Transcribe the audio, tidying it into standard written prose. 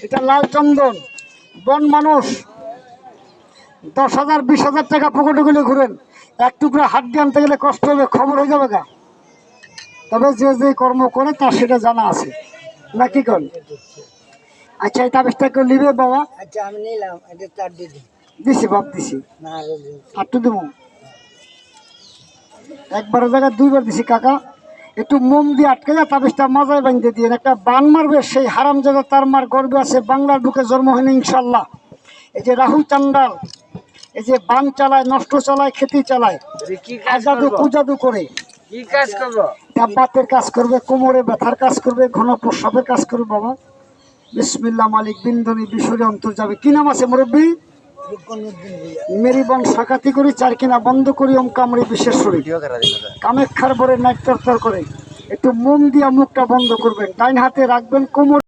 এটা লাল চন্দন। বন মানুষ 10,000 20,000 টাকা পকেটে গুলো ঘুরেন, এক টুকরা হাড্ডি আনতে গেলে কষ্ট হবে, খবর হয়ে যাবে গা। তবে যে যে কর্ম করে তার সেটা জানা আছে না, কি করেন? আচ্ছা, এই তাবিজটা কেউ নিবে বাবা? আচ্ছা আমি নিলাম, এটা তার দিদি দিছি বাপ, দিছি। না আটটু দেবো, একবারের জায়গায় 2বার দিছি কাকা। একটু মোম দিয়ে আটকে যায়, তাবিজটা মাজায় বাঁধতে দিয়ে একটা বান মারবে, সেই হারাম জায়গা তার মার গর্বে আছে, বাংলার বুকে জন্ম হয়নি ইনশাল্লাহ। এই যে রাহু চান্ডাল, এই যে বান চালায়, নষ্ট চালায়, খেতি চালায়, আজাদু কুজাদু করে কি কাজ করবো? বাতের কাজ করবে, কোমরে ব্যথার কাজ করবে, ঘন প্রস্রাবের কাজ করবে বাবা। বিসমিল্লাহ মালিক বিন্দনী বিশ্বরে অন্তর যাবে। কি নাম আছে মুরব্বী? মেরিবন সাকাতি করি, চার কিনা বন্ধ করি, ওম কামড়ি বিশেষরী কামেক্ষার বরে নাইট তরতর করে। একটু মোম দিয়া মুখটা বন্ধ করবেন, ডাইন হাতে রাখবেন কোমর।